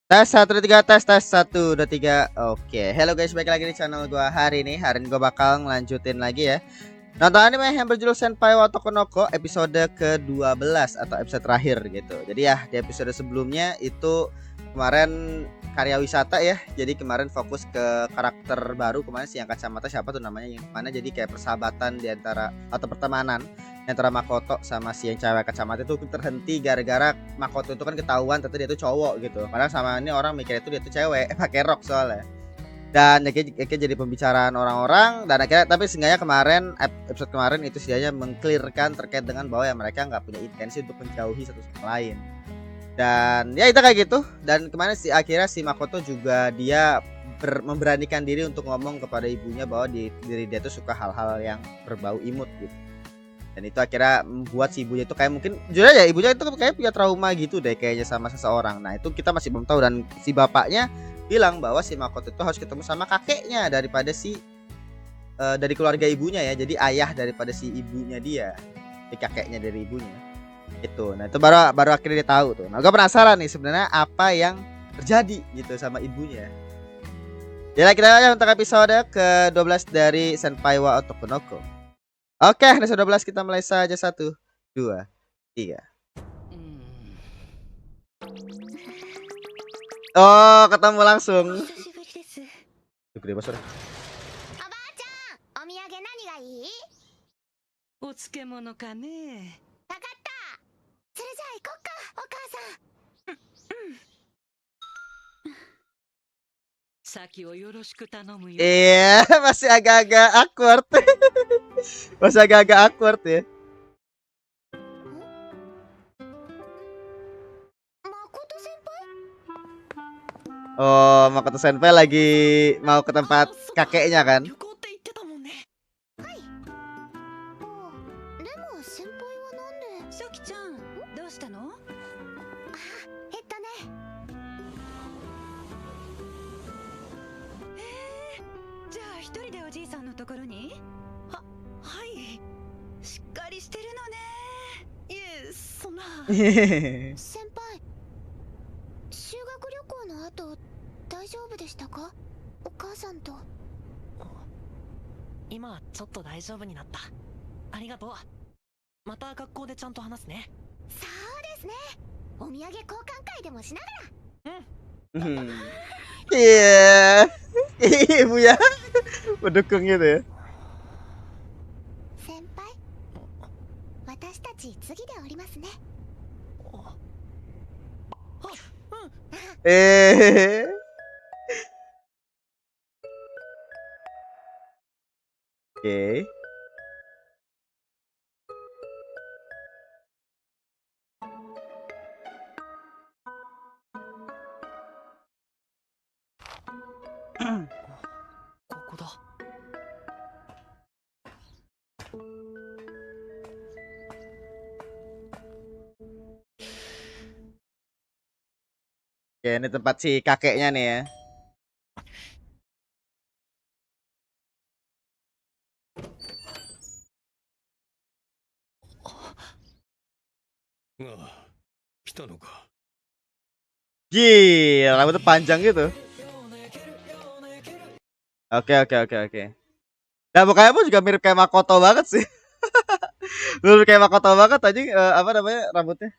Tes 1 2 3 tes 1 2 3. Oke, hello guys, balik lagi di channel gua hari ini. Hari ini gua bakal ngelanjutin lagi ya. Nonton anime yang berjudul Senpai wa Tokonoko episode ke-12 atau episode terakhir gitu. Jadi ya di episode sebelumnya itu kemarin karya wisata ya. Jadi kemarin fokus ke karakter baru kemarin si yang kacamata siapa tuh namanya yang mana jadi kayak persahabatan di antara atau pertemanan antara Makoto sama si yang cewek kacamata itu terhenti gara-gara Makoto itu kan ketahuan ternyata dia tuh cowok gitu. Padahal sama ini orang mikir itu dia tuh cewek pakai rok soalnya. Dan akhirnya jadi pembicaraan orang-orang dan akhirnya tapi seenggaknya kemarin episode kemarin itu setidaknya mengclearkan terkait dengan bahwa ya mereka nggak punya intensi untuk menjauhi satu sama lain. Dan ya itu kayak gitu. Dan kemarin si akhirnya si Makoto juga dia memberanikan diri untuk ngomong kepada ibunya bahwa diri dia tuh suka hal-hal yang berbau imut gitu. Dan itu akhirnya membuat si ibunya itu kayak mungkin jujur aja ibunya itu kayak punya trauma gitu deh kayaknya sama seseorang. Nah itu kita masih belum tahu dan si bapaknya bilang bahwa si Makoto itu harus ketemu sama kakeknya daripada dari keluarga ibunya ya. Jadi ayah daripada si ibunya dia, si kakeknya dari ibunya. Itu. Nah itu baru baru akhirnya dia tahu tuh. Nah gue penasaran nih sebenarnya apa yang terjadi gitu sama ibunya. Jadi kita aja untuk episode ke-12 dari Senpai wa Otokonoko. Oke, episode 12 kita mulai saja 1 2 3. Oh, ketemu langsung. 久しぶりです。Gede banget suara. おばあちゃん、お土産何がいい？お漬物かね。わかった。それじゃあ行こっか、お母さん。先をよろしく頼むよ。Iya, masih agak-agak awkward. Masih agak-agak awkward ya. 誠先輩？ Oh, Makoto Senpai lagi mau ke tempat kakeknya kan? 旅行って言ってたもんね。はい。でも先輩はなんで？さきちゃん、どうしたの？じゃあ一人でおじいさんのところに？はい。しっかりしてるのね。いえ、そんな。先輩、修学旅行の後大丈夫でしたか？お母さんと。今ちょっと大丈夫になった。ありがとう。また学校でちゃんと話すね。そうですね。お土産交換会でもしながら。 Iya. Ibu ya. Mendukung gitu ya. 先輩、私たち次で降りますね。 Eh. Oke. Oke, ini tempat si kakeknya nih ya. Gila, rambutnya panjang gitu. Oke, oke, oke, oke. Nah, mukanya pun juga mirip kayak Makoto banget sih. Mirip kayak Makoto banget aja apa namanya rambutnya.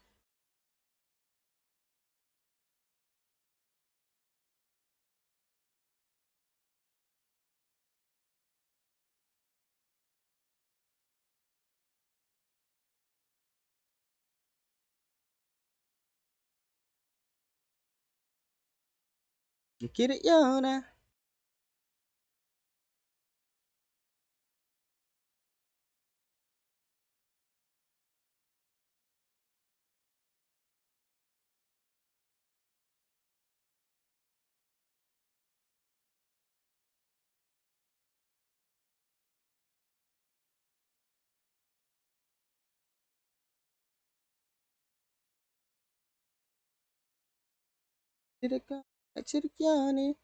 Kiri ya, nah. Kiri ya nih.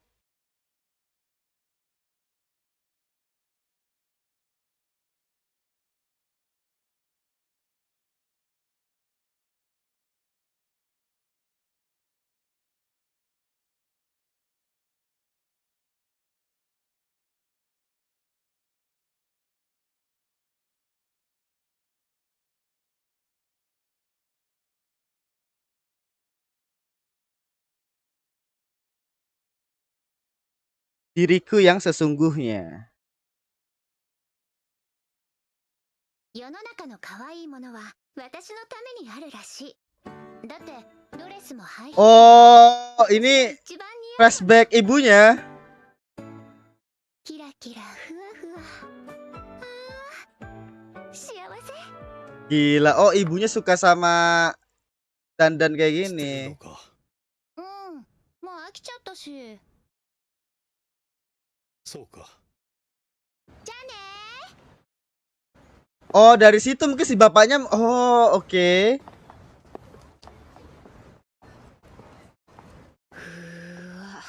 diriku yang sesungguhnya. 世の中の可愛いものは私のためにあるらしい。だってドレスもハイヒールも Oh, 私が ini 一番似合う。 flashback ibunya. キラキラふわふわ。あー幸せ。 Gila. Oh, ibunya suka sama dandan kayak 知ってるの gini. か。うん、もう飽きちゃったし。そうか。 じゃあね Oh, dari situ mungkin si bapaknya. Oh, oke. ー。ふわ。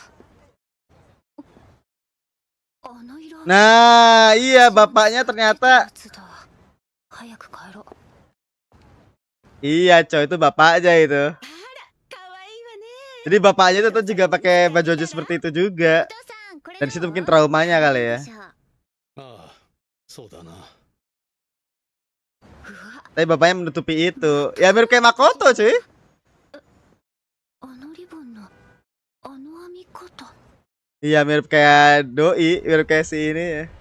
あの色。 Nah, iya bapaknya ternyata 早く帰ろう。 iya, coy, itu bapaknya itu. 可愛いわね。 Jadi bapaknya itu tuh juga pakai baju baju seperti itu お juga. 父さん、これ Dan ど situ う？ mungkin traumanya kali いい ya. でしょう。ああ、そうだな。うわ、 Tapi bapaknya menutupi itu. Ya mirip kayak Makoto, cuy. あのリボンのあの編み方。 Iya, mirip kayak doi, mirip kayak si ini ya.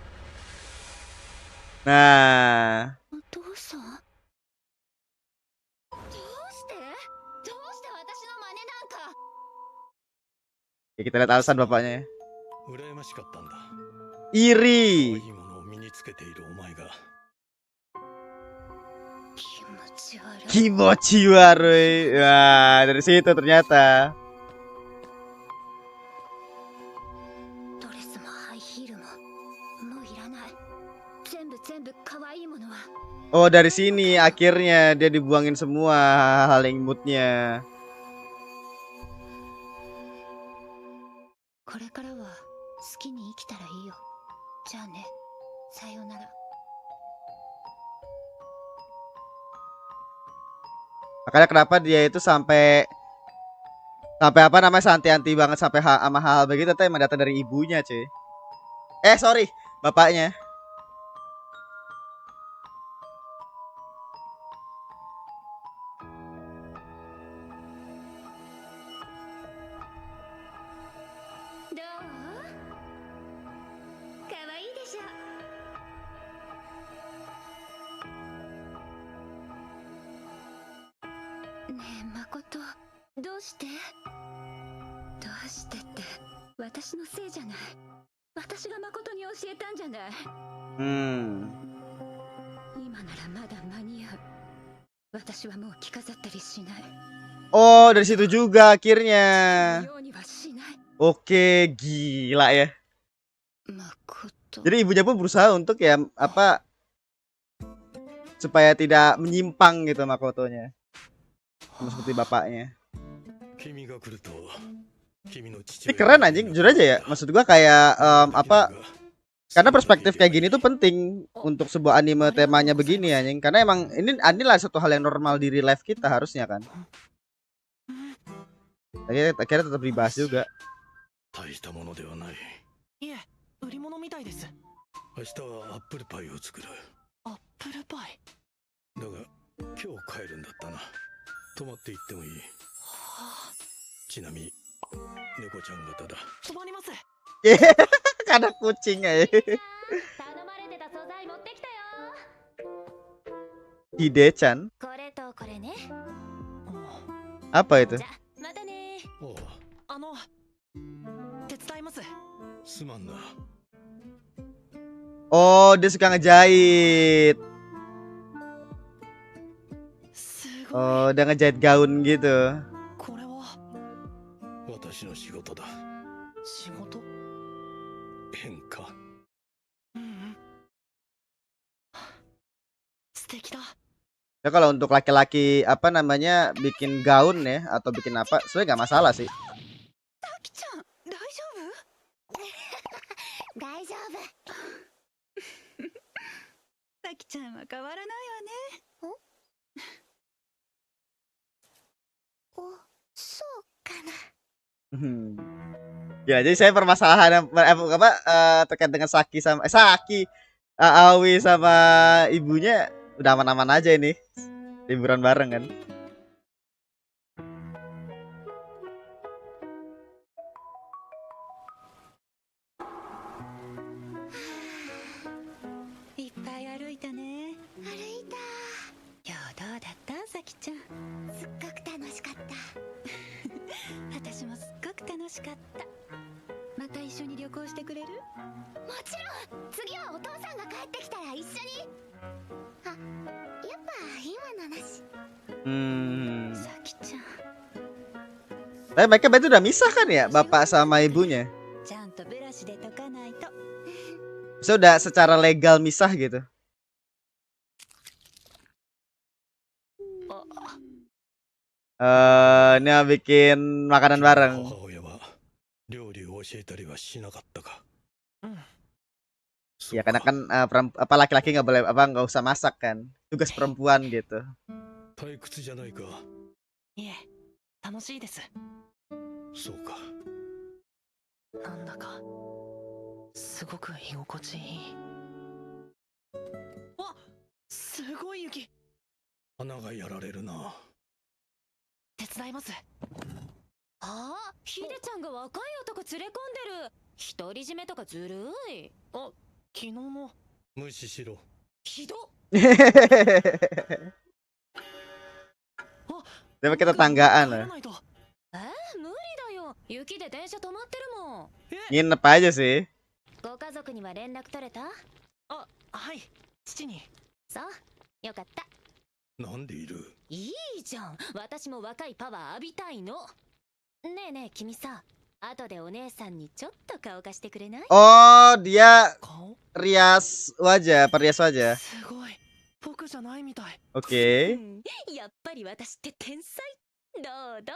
Nah, お父さん、どうして私の真似なんか。 ya kita lihat alasan bapaknya ya. 羨ましかったんだ。可愛 Iri. いものを身につけているお前が。気持ち悪い。 Kimochi warui. Wah, dari situ ternyata. ドレスもハイヒールももういらない。全部可愛いものは。 Oh, dari sini akhirnya dia dibuangin semua hal-hal imutnya. これからは好きに生きたらいいよ。じゃあね、さようなら。 Makanya kenapa dia itu sampai apa namanya anti banget sampai sama hal begitu tuh emang datang dari ibunya, cuy. Sorry, bapaknya. どう？可愛いでしょ。ねえ、誠、どうして？どうしてって私のせいじゃない。私が誠に教えたんじゃない。 今ならまだ間に合う。私はもう着飾ったりしない。 Oh, dari situ juga akhirnya. ようにはしない。 Oke, gila ya. 誠。 Jadi ibunya pun berusaha untuk ya apa supaya tidak menyimpang gitu Makotonya. Sama seperti bapaknya. 君が来ると、君の父 Ini keren anjing, jujur aja ya. Maksud gua kayak apa? Karena perspektif kayak gini tuh penting untuk sebuah anime temanya begini anjing. Karena emang inilah satu hal yang normal di real life kita harusnya kan. Akhirnya tetap dibahas juga. 大したものではない。いえ、売り物みたいです。明日はアップルパイを作る。アップルパイ。だが、今日帰るんだったな。泊まって行ってもいい。はあ、ちなみに、猫ちゃん型だ。止まります。 Karena kucing aja. 頼まれてた素材持ってきたよ。 Hide-chan. これとこれね。 Apa itu? じゃ、またね。 おう、あの、手伝います。すまんな。 Oh, dia suka ngejahit. すごい。 Oh, dia ngejahit gaun gitu. これは私の仕事だ。仕事？変か。うんうん。素敵だ。 Ya kalau untuk laki-laki apa namanya bikin gaun ya atau bikin apa sebenarnya nggak masalah sih. タキちゃん、大丈夫？大丈夫。タキちゃんは変わらないわね。お、そうかな。 Ya jadi saya permasalahan apa terkait dengan Saki Aoi sama ibunya udah aman-aman aja ini liburan bareng kan. 歩いたね。歩いた。今日どうだったさきちゃん。すっごく楽しかった。私もすっごく楽しかった。また一緒に旅行してくれる？もちろん。次はお父さんが帰ってきたら一緒に。あ、やっぱ今の話。さきちゃん。Tapi mereka berarti udah misah kan ya, bapak sama ibunya? ちゃんとブラシで溶かないと。 Maksudnya udah secara legal misah gitu. Ini bikin makanan bareng. 母親は料理を教えたりはしなかったか。Ya karena kan apa laki-laki nggak boleh nggak usah masak kan, tugas perempuan gitu. 退屈じゃないか。いえ、楽しいです。そうか。なんだかすごく居心地いい。あ、すごい雪。花がやられるな。手伝います。あ、ヒデちゃんが若い男連れ込んでる。独り占めとかずるい。あ、昨日の。無視しろ。ひどっ。 Tapi kita tanggaan lah. 無理だよ。雪で電車止まってるもん。Nginep aja sih. ご家族には連絡取れた？あ、はい、父に。そう、よかった。なんでいる？いいじゃん。私も若いパワー浴びたいの。ねえねえ、君さ、後でお姉さんにちょっと顔貸してくれない？ Oh, dia 顔？ rias wajah, perias wajah. すごい。僕じゃないみたい。Oke. やっぱり私って天才。どうどう？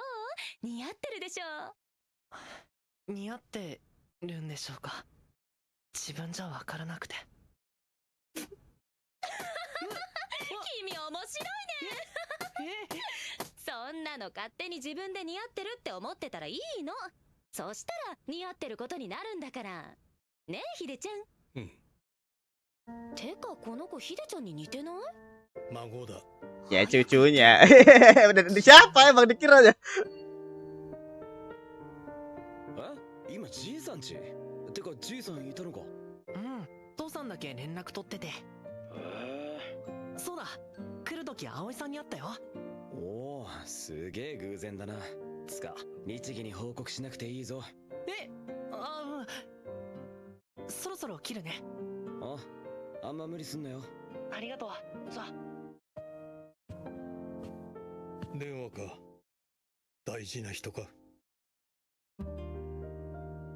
似合ってるでしょ。似合ってるんでしょうか。自分じゃわからなくて。君面白いね。そんなの勝手に自分で似合ってるって思ってたらいいの。そしたら似合ってることになるんだから。ねえ、ヒデちゃん。うん。てかこの子ヒデちゃんに似てない？孫だ。Ya cucunya. Siapa emang dikira aja. え、今じいさんち？てかじいさんいたのか？うん、父さんだけ連絡取ってて。そうだ、来るとき葵さんに会ったよ。おお、すげえ偶然だな。つか律儀に報告しなくていいぞ。え、あ、うん。そろそろ切るね。あんま無理すんなよ。ありがとう。さあ。電話か。大事な人か。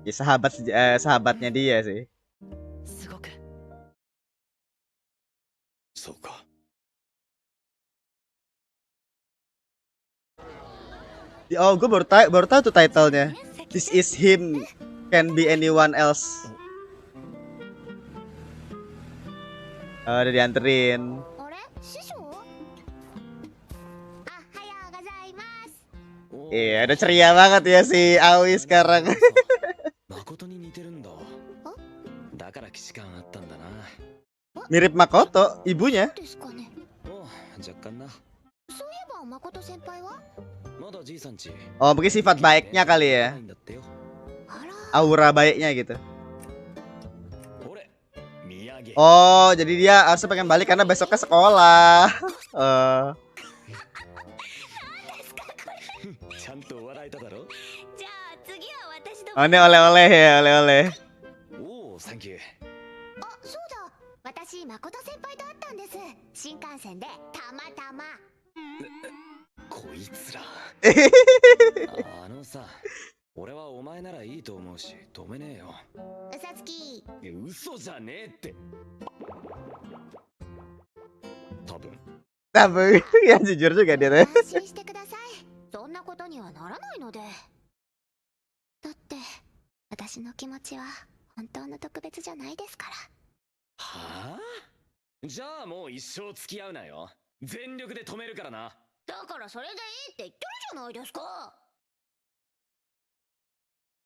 Ya sahabatnya dia sih. すごく。そうか。Oh, gue baru tahu tuh titlenya. This is him, can be anyone else. Oh, udah dianterin. Iya, udah ceria banget ya si Aoi sekarang. 誠に似てるんだ。だから既視感あったんだな。 Mirip Makoto, ibunya. おう、若干な。そういえば誠先輩は？まだじいさんち。 Oh, mungkin sifat baiknya kali ya. Aura baiknya gitu. Oh, jadi dia harusnya pengen balik karena besoknya sekolah. Oh, ini oleh-oleh ya, oleh-oleh. Oh, thank you. あ、そうだ。私誠先輩と会ったんです。新幹線でたまたま。こいつら。あのさ、俺はお前ならいいと思うし止めねえよ。嘘つき。嘘じゃねえって。多分 Ya jujur juga dia tuh. 安心してください。そんなことにはならないので。だって私の気持ちは本当の特別じゃないですから。はあ？じゃあもう一生付き合うなよ。全力で止めるからな。だからそれでいいって言ってるじゃないですか。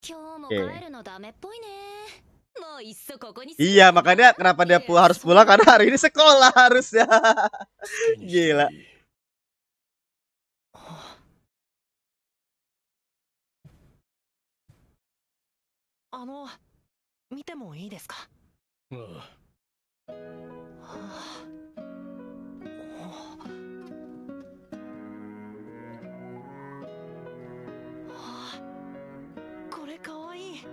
今日も帰るのダメっぽいね。もういっそここに。Iya, makanya kenapa dia harus pulang karena hari ini sekolah harusnya. Gila. 見てもいいですか？ああ。これかわいい。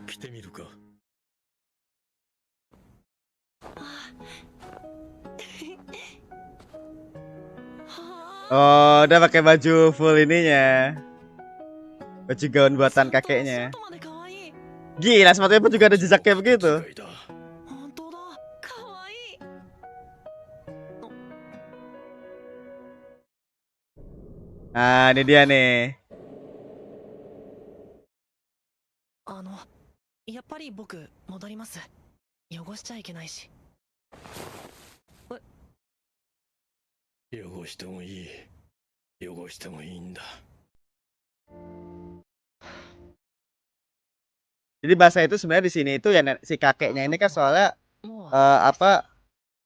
着てみるか。 Oh, udah pakai baju full ininya. Baju gaun buatan kakeknya. 外までかわいい。 Gila, sepatunya pun juga ada jejaknya begitu. 違いだ。本当だ。かわいい。Nah, ini dia nih. やっぱり僕戻ります。汚しちゃいけないし。汚してもいい。汚してもいいんだ。 Jadi bahasa itu sebenarnya di sini itu ya si kakeknya ini kan soalnya もう apa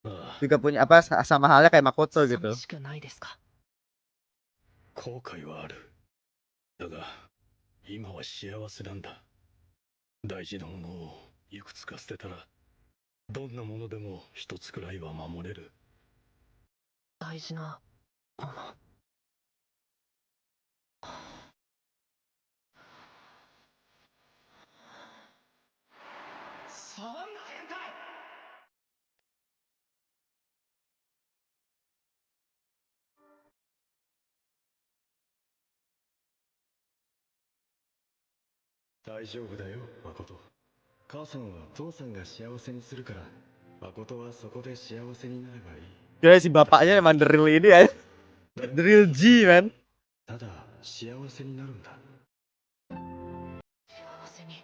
ああ、 juga punya apa sama halnya kayak Makoto 寂 gitu. しくないですか。後悔はある。だが、今は幸せなんだ。大事なものをいくつか捨てたら、どんなものでも一つくらいは守れる。大事なもの。そんな変態。大丈夫だよ、誠。母さんは父さんが幸せにするから、誠はそこで幸せになればいい。 Jadi si bapaknya emang the real ini ya. The real G, man. ただ幸せになるんだ。幸せに。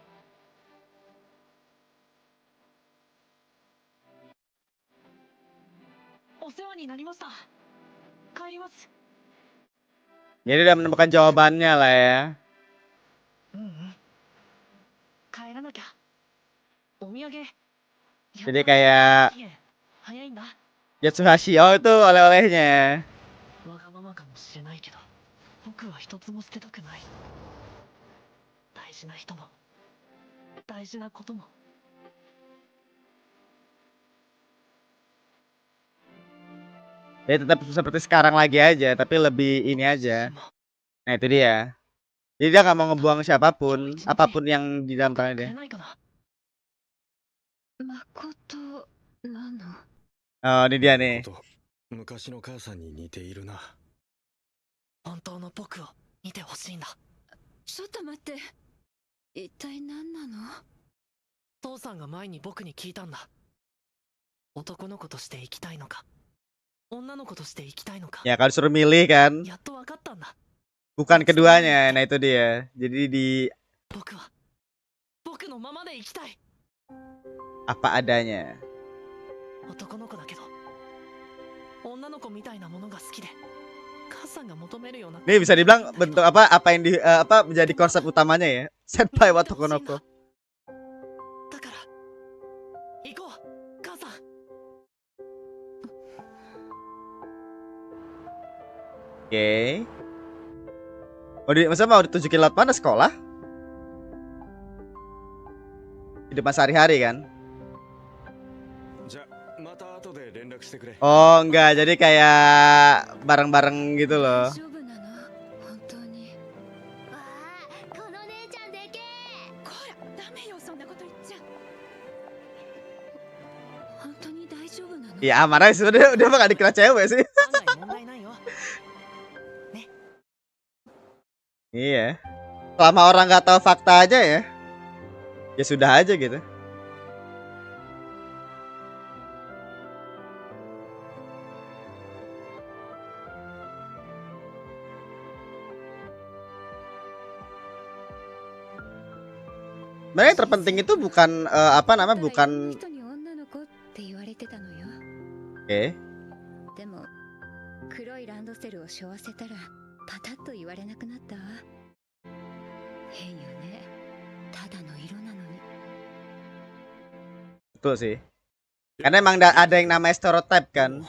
お世話になりました。帰ります。 Jadi udah menemukan jawabannya lah ya. 帰らなきゃ。お土産。 Jadi kayak 期限早いんだ。 Yatsuhashi, oh itu oleh-olehnya. わがままかもしれないけど、僕は一つも捨てたくない。大事な人も、大事なことも。 Ya tetap seperti sekarang lagi aja, tapi lebih ini aja. Nah itu dia. Jadi dia nggak mau ngebuang siapapun, apapun yang di dalam tangan く dia. れないかな。誠なの？ Oh ini dia nih. 誠、昔の母さんに似ているな。本当の僕を見てほしいんだ。ちょっと待って。一体何なの？父さんが前に僕に聞いたんだ。男の子として生きたいのか、女の子として生きたいのか。 Ya kalau suruh milih kan, やっと分かったんだ。 bukan keduanya. Nah itu dia. Jadi di 僕は僕のままで生きたい。 apa adanya. 男の子だけど、女の子みたいなものが好きで、母さんが求めるような。 Ini bisa dibilang bentuk apa yang di apa menjadi konsep utamanya ya. Senpai Watoko no Ko. だから行こう、母さん。 Oke. Masa mau ditunjukin lewat mana sekolah? Hidup sehari-hari kan? じゃ、また後で連絡してくれ。 Oh enggak, jadi kayak bareng-bareng gitu 大 loh. 丈夫なの？本当に。わあこの姉ちゃんでけえ。こら、ダメよ、そんなこと言っちゃ。本当に大丈夫なの？ Ya aman aja sebenernya dia mah gak dikira cewek sih. 案外問題ないよ。 Iya. Selama orang nggak tahu fakta aja ya, ya sudah aja gitu. Sebenarnya yang terpenting itu bukan apa namanya, bukan 人に女の子って言われてたのよ。 oke. でも黒いランドセルを背負わせたらパタッと言われなくなったわ。変よね。ただの色なのに。 Betul sih. Karena emang ada yang namanya stereotype kan.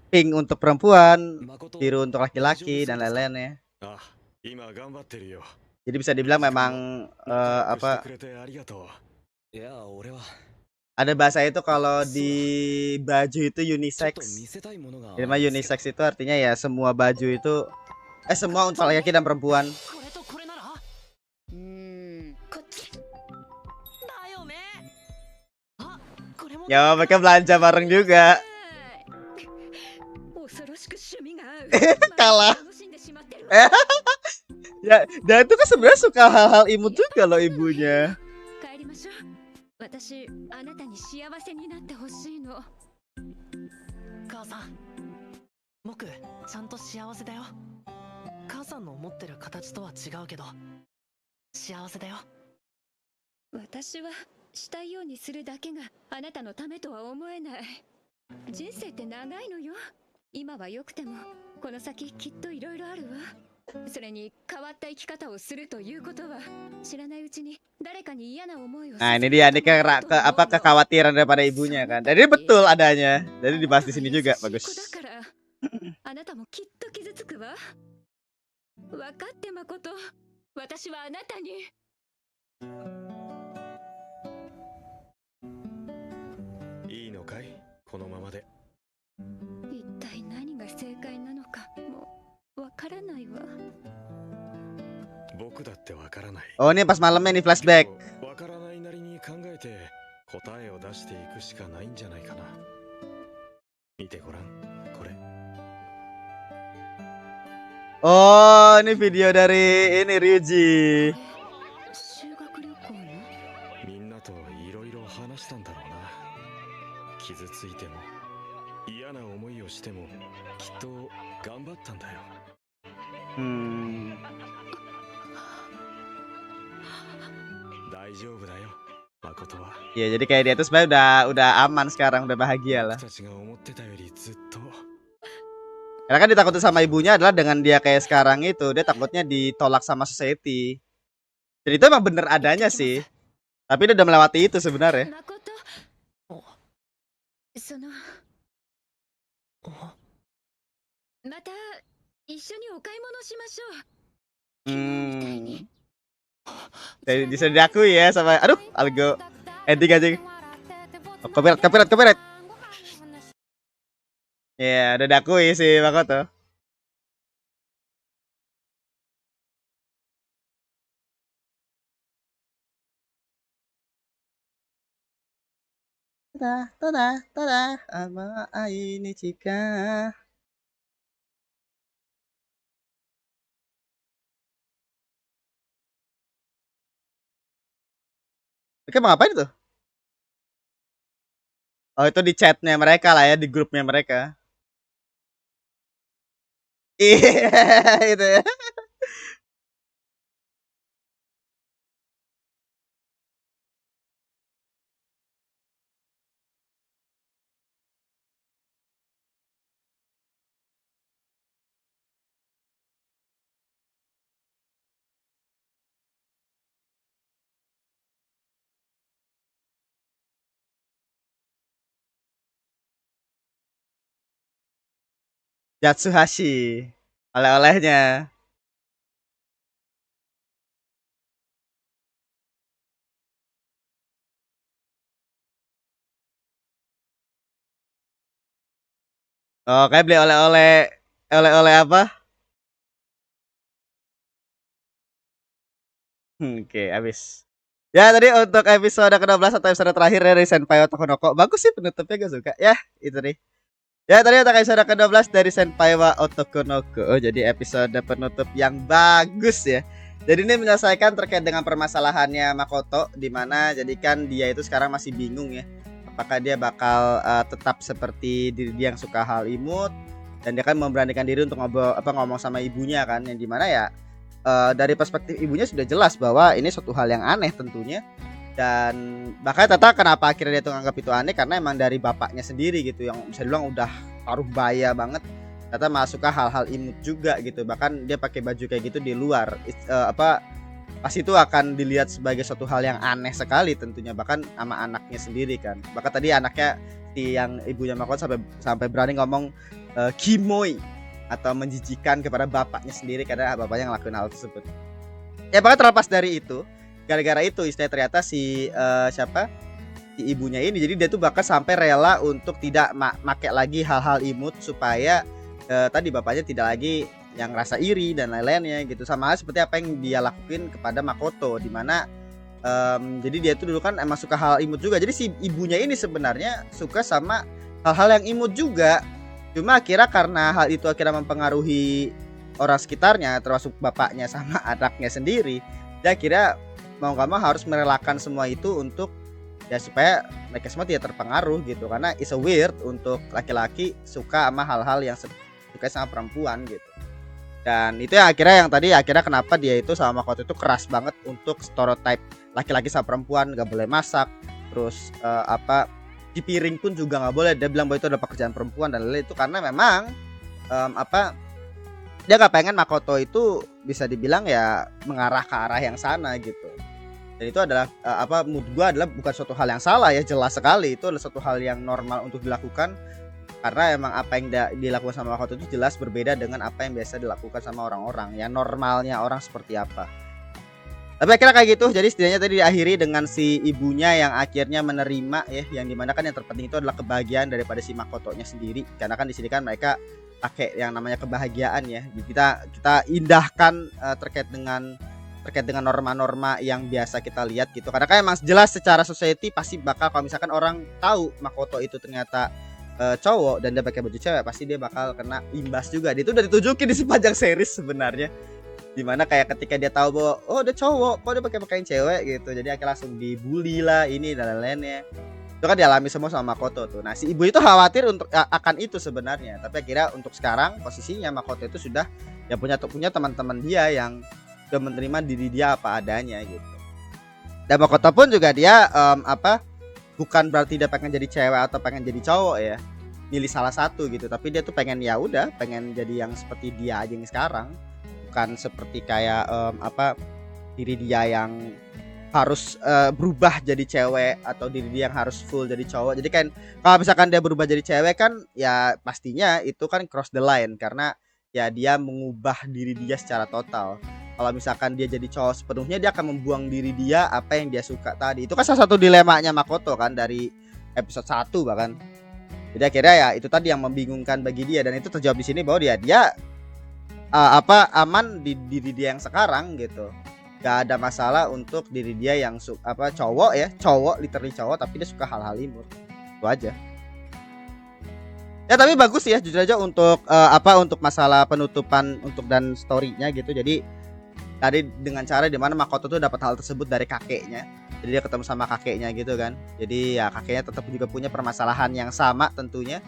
Pink untuk perempuan, 誠、 biru untuk laki-laki dan lain-lainnya. あ、今頑張ってるよ。 Jadi bisa dibilang memang 仲良くして apa くれてありがとう。いや、俺は。Ada bahasa itu kalau di baju itu ちょっ unisex. と見せたいものがあ Jadi る mah んですけ unisex itu artinya ya semua baju itu semua untuk laki-laki dan perempuan. これとこれならうーんこっちだよねあこれも Ya mereka belanja bareng juga. 恐ろしく趣味が合う Kalah. 楽しんでしまってる Ya, dan itu kan sebenarnya suka hal-hal imut juga loh ibunya. 帰りましょう私あなたに幸せになってほしいの母さん僕ちゃんと幸せだよ母さんの思ってる形とは違うけど幸せだよ私はしたいようにするだけがあなたのためとは思えない人生って長いのよ今は良くてもこの先きっといろいろあるわそれに変わった生き方をするということは知らないうちに誰かに嫌な思いを Nah, ini dia nih kekhawatiran daripada ibunya kan. Dan ini betul adanya. Jadi dibahas di sini juga, bagus. だからあなたもきっと傷つくわ分かって誠私はあなたにいいのかいこのままで一体何が正解なのかもうわからないわ僕だってわからない Oh, ini pas malamnya nih flashback. わからないなりに考えて答えを出していくしかないんじゃないかな見てごらんこれ Oh, ini video dari ini Ryuji. 修学旅行のみんなといろいろ話したんだろうな傷ついても嫌な思いをしてもきっと頑張ったんだよ Hmm. 大丈夫だよ誠は Ya, jadi kayak dia tuh sebenarnya udah aman sekarang, udah bahagia lah. 僕たちが思ってたよりずっと Karena kan ditakutin sama ibunya adalah dengan dia kayak sekarang itu, dia takutnya ditolak sama society. Jadi itu emang bener adanya sih. Tapi dia udah melewati itu sebenarnya. 誠そのあまた一緒にお買い物しましょう Hmm. Jadi bisa diakui ya sama aduh, algo ending aja. Oh, copyright. Ya, udah diakui sih Makoto. Tada, ama ini jika. Mereka mau ngapain tuh? Oh, itu di chatnya mereka lah ya, di grupnya mereka. Iya, itu ya. Yatsuhashi, oleh-olehnya. Oh, kayak beli oleh-oleh apa? Oke, habis. Ya, tadi untuk episode ke-12 atau episode terakhir dari Senpai Otoko no Ko. Bagus sih penutupnya, gue suka. Ya, itu nih. Ya, tadi untuk episode ke-12 dari Senpai wa Otoko no Ko. Oh, jadi episode penutup yang bagus ya. Jadi ini menyelesaikan terkait dengan permasalahannya Makoto, di mana jadikan dia itu sekarang masih bingung ya. Apakah dia bakal tetap seperti diri dia yang suka hal imut, dan dia kan memberanikan diri untuk ngomong sama ibunya kan, yang dimana ya dari perspektif ibunya sudah jelas bahwa ini suatu hal yang aneh tentunya. Dan bahkan Tata kenapa akhirnya dia tuh nganggap itu aneh, karena emang dari bapaknya sendiri gitu yang bisa dibilang udah paruh baya banget. Tata masuk ke hal-hal imut juga gitu, bahkan dia pakai baju kayak gitu di luar pas itu akan dilihat sebagai suatu hal yang aneh sekali tentunya, bahkan sama anaknya sendiri kan. Bahkan tadi anaknya yang ibunya Makoto sampai berani ngomong kimoi atau menjijikan kepada bapaknya sendiri karena bapaknya ngelakuin hal tersebut. Ya bahkan terlepas dari itu, gara-gara itu istilah ternyata si si ibunya ini. Jadi dia tuh bahkan sampai rela untuk tidak make lagi hal-hal imut supaya tadi bapaknya tidak lagi yang rasa iri dan lain-lainnya gitu. Sama seperti apa yang dia lakuin kepada Makoto, dimana jadi dia tuh dulu kan emang suka hal imut juga. Jadi si ibunya ini sebenarnya suka sama hal-hal yang imut juga. Cuma akhirnya karena hal itu akhirnya mempengaruhi orang sekitarnya, termasuk bapaknya sama anaknya sendiri, dia akhirnya mau gak mau harus merelakan semua itu untuk ya supaya mereka semua tidak terpengaruh gitu. Karena it's a weird untuk laki-laki suka sama hal-hal yang suka sama perempuan gitu. Dan itu yang akhirnya kenapa dia itu sama Makoto itu keras banget untuk stereotype laki-laki sama perempuan, gak boleh masak, terus di piring pun juga nggak boleh. Dia bilang bahwa itu adalah pekerjaan perempuan dan lain-lain. Itu karena memang dia nggak pengen Makoto itu bisa dibilang ya mengarah ke arah yang sana gitu. Dan itu adalah menurut gua adalah bukan suatu hal yang salah ya, jelas sekali itu adalah suatu hal yang normal untuk dilakukan, karena emang apa yang dilakukan sama Makoto itu jelas berbeda dengan apa yang biasa dilakukan sama orang-orang yang normalnya orang seperti apa. Tapi akhirnya kayak gitu. Jadi setidaknya tadi diakhiri dengan si ibunya yang akhirnya menerima ya, yang dimana kan yang terpenting itu adalah kebahagiaan daripada si Makotonya sendiri. Karena kan di sini kan mereka pakai yang namanya kebahagiaan ya. Jadi kita indahkan terkait dengan norma-norma yang biasa kita lihat gitu. Karena kan emang jelas secara society pasti bakal kalau misalkan orang tahu Makoto itu ternyata cowok dan dia pakai baju cewek, pasti dia bakal kena imbas juga. Itu udah ditunjukin di sepanjang series sebenarnya. Dimana kayak ketika dia tahu bahwa oh dia cowok kok dia pakai pakaian cewek gitu, jadi akhirnya langsung dibully lah ini dan lain-lainnya. Itu kan dialami semua sama Makoto tuh. Nah si ibu itu khawatir untuk akan itu sebenarnya, tapi akhirnya untuk sekarang posisinya Makoto itu sudah ya punya teman-teman dia yang sudah menerima diri dia apa adanya gitu. Dan Makoto pun juga dia bukan berarti dia pengen jadi cewek atau pengen jadi cowok ya, milih salah satu gitu, tapi dia tuh pengen ya udah pengen jadi yang seperti dia aja yang sekarang. Bukan seperti kayak diri dia yang harus berubah jadi cewek atau diri dia yang harus full jadi cowok. Jadi kan kalau misalkan dia berubah jadi cewek kan ya pastinya itu kan cross the line, karena ya dia mengubah diri dia secara total. Kalau misalkan dia jadi cowok sepenuhnya, dia akan membuang diri dia apa yang dia suka tadi. Itu kan salah satu dilemanya Makoto kan dari episode 1 bahkan. Jadi akhirnya ya itu tadi yang membingungkan bagi dia, dan itu terjawab di sini bahwa dia aman di diri dia yang sekarang gitu. Gak ada masalah untuk diri dia yang cowok literally cowok, tapi dia suka hal-hal imut. Itu aja. Ya tapi bagus ya jujur aja untuk untuk masalah penutupan untuk dan story-nya gitu. Jadi tadi dengan cara dimana Makoto tuh dapat hal tersebut dari kakeknya. Jadi dia ketemu sama kakeknya gitu kan. Jadi ya kakeknya tetap juga punya permasalahan yang sama tentunya.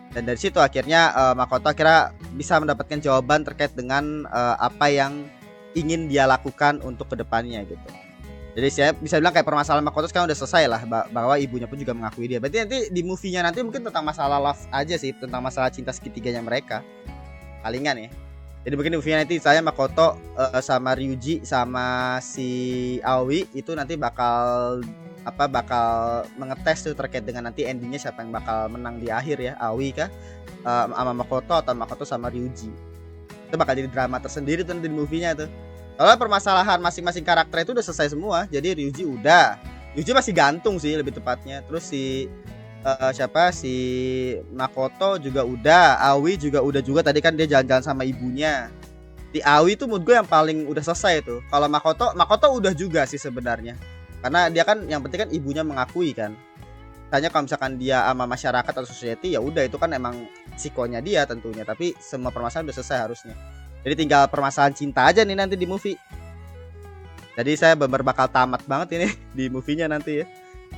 Dan dari situ akhirnya Makoto akhirnya bisa mendapatkan jawaban terkait dengan apa yang ingin dia lakukan untuk kedepannya gitu. Jadi saya bisa bilang kayak permasalahan Makoto sekarang udah selesai lah, bahwa ibunya pun juga mengakui dia. Berarti nanti di movie-nya nanti mungkin tentang masalah love aja sih, tentang masalah cinta segitiganya mereka. Palingan ya. Jadi mungkin di movie-nya nanti saya Makoto sama Ryuji sama si Aoi itu nanti bakal mengetes tuh terkait dengan nanti endingnya siapa yang bakal menang di akhir ya, Aoi kah sama Makoto atau Makoto sama Ryuji. Itu bakal jadi drama tersendiri tuh di movie-nya tuh. Kalau permasalahan masing-masing karakter itu udah selesai semua. Jadi Ryuji masih gantung sih lebih tepatnya. Terus si si Makoto juga udah, Aoi juga udah juga, tadi kan dia jalan-jalan sama ibunya. Di Aoi tuh menurut gue yang paling udah selesai tuh. Kalau Makoto udah juga sih sebenarnya. Karena dia kan yang penting kan ibunya mengakui kan. Tanya kalau misalkan dia sama masyarakat atau society ya udah itu kan emang sikonya dia tentunya, tapi semua permasalahan udah selesai harusnya. Jadi tinggal permasalahan cinta aja nih nanti di movie. Jadi saya bener bakal tamat banget ini di movie-nya nanti ya.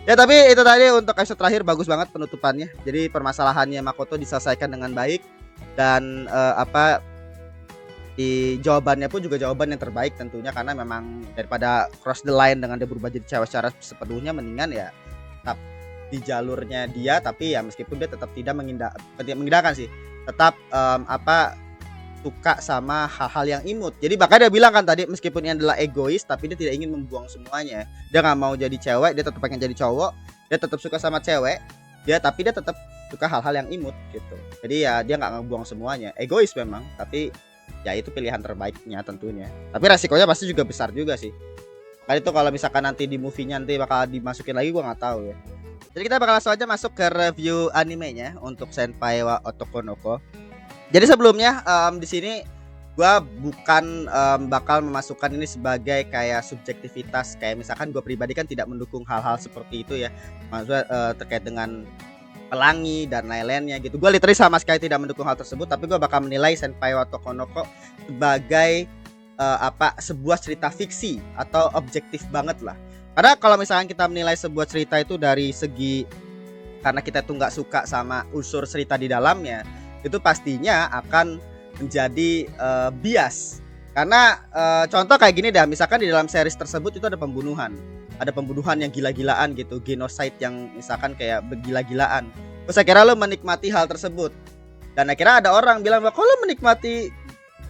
Ya tapi itu tadi untuk episode terakhir bagus banget penutupannya. Jadi permasalahannya Makoto diselesaikan dengan baik, dan di jawabannya pun juga jawaban yang terbaik tentunya, karena memang daripada cross the line dengan dia berubah jadi cewek secara sepenuhnya, mendingan ya tetap di jalurnya dia, tapi ya meskipun dia tetap tidak mengindahkan sih, tetap suka sama hal-hal yang imut. Jadi bahkan dia bilang kan tadi, meskipun ini adalah egois tapi dia tidak ingin membuang semuanya. Dia nggak mau jadi cewek, dia tetap pengen jadi cowok. Dia tetap suka sama cewek, tapi dia tetap suka hal-hal yang imut gitu. Jadi ya dia nggak ngebuang semuanya. Egois memang, tapi ya itu pilihan terbaiknya tentunya. Tapi resikonya pasti juga besar juga sih. Kali itu kalau misalkan nanti di movie-nya nanti bakal dimasukin lagi, gua nggak tahu ya. Jadi kita bakal langsung aja masuk ke review animenya untuk Senpai wa Otoko no Ko. Jadi sebelumnya di sini gua bukan bakal memasukkan ini sebagai kayak subjektivitas, kayak misalkan gue pribadi kan tidak mendukung hal-hal seperti itu ya, maksudnya terkait dengan pelangi dan lain-lainnya gitu. Gue literally sama sekali tidak mendukung hal tersebut, tapi gue bakal menilai Senpai wa Otoko no Ko sebagai sebuah cerita fiksi atau objektif banget lah. Karena kalau misalkan kita menilai sebuah cerita itu dari segi karena kita tuh nggak suka sama unsur cerita di dalamnya, itu pastinya akan menjadi bias. Karena contoh kayak gini dah, misalkan di dalam series tersebut itu ada pembunuhan yang gila-gilaan gitu, genocide yang misalkan kayak bergila-gilaan. Terus akhirnya lo menikmati hal tersebut, dan akhirnya ada orang bilang bahwa kalau menikmati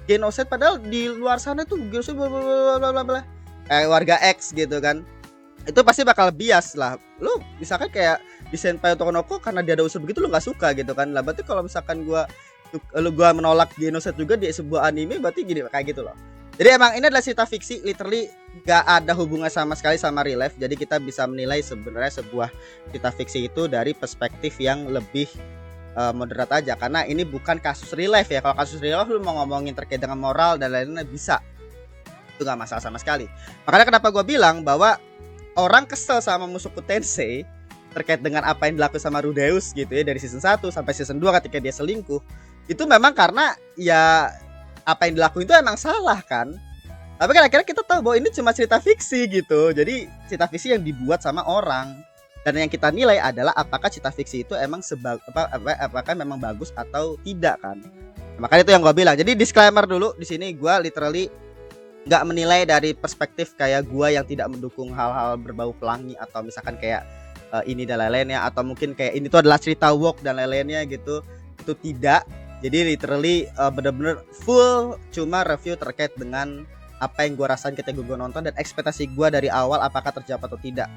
genocide padahal di luar sana tuh genocide bla bla bla, kayak warga X gitu kan, itu pasti bakal bias lah. Lo misalkan kayak di Senpai Otoko no Ko karena dia ada unsur begitu lo nggak suka gitu kan lah, berarti kalau misalkan gua menolak genocide juga di sebuah anime, berarti gini kayak gitu loh. Jadi emang ini adalah cerita fiksi, literally gak ada hubungan sama sekali sama real life. Jadi kita bisa menilai sebenarnya sebuah cerita fiksi itu dari perspektif yang lebih moderat aja, karena ini bukan kasus real life ya. Kalau kasus real life lu mau ngomongin terkait dengan moral dan lain-lainnya bisa, itu gak masalah sama sekali. Makanya kenapa gue bilang bahwa orang kesel sama Mushoku Tensei terkait dengan apa yang dilakukan sama Rudeus gitu ya, dari season 1 sampai season 2 ketika dia selingkuh, itu memang karena ya apa yang dilakukan itu emang salah kan. Tapi kan akhirnya kita tahu bahwa ini cuma cerita fiksi gitu. Jadi cerita fiksi yang dibuat sama orang, dan yang kita nilai adalah apakah cerita fiksi itu emang apakah memang bagus atau tidak kan. Makanya itu yang gue bilang. Jadi disclaimer dulu di sini, gue literally nggak menilai dari perspektif kayak gue yang tidak mendukung hal-hal berbau pelangi atau misalkan kayak ini dan lain-lainnya, atau mungkin kayak ini tuh adalah cerita woke dan lain-lainnya gitu. Itu tidak. Jadi literally bener-bener full cuma review terkait dengan apa yang gue rasain ketika gue nonton dan ekspektasi gue dari awal apakah terjawab atau tidak.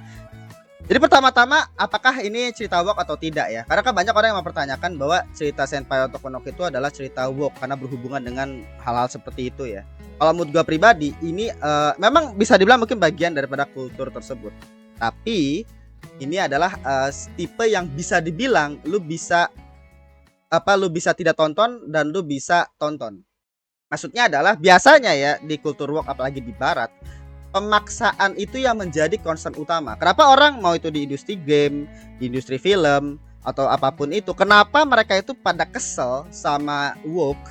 Jadi pertama-tama apakah ini cerita woke atau tidak ya? Karena kan banyak orang yang mempertanyakan bahwa cerita Senpai Otoko no Ko itu adalah cerita woke karena berhubungan dengan hal-hal seperti itu ya. Kalau menurut gue pribadi ini memang bisa dibilang mungkin bagian daripada kultur tersebut. Tapi ini adalah tipe yang bisa dibilang lu bisa tidak tonton dan lu bisa tonton. Maksudnya adalah biasanya ya di kultur woke apalagi di barat, pemaksaan itu yang menjadi concern utama. Kenapa orang mau itu di industri game, di industri film atau apapun itu, kenapa mereka itu pada kesel sama woke?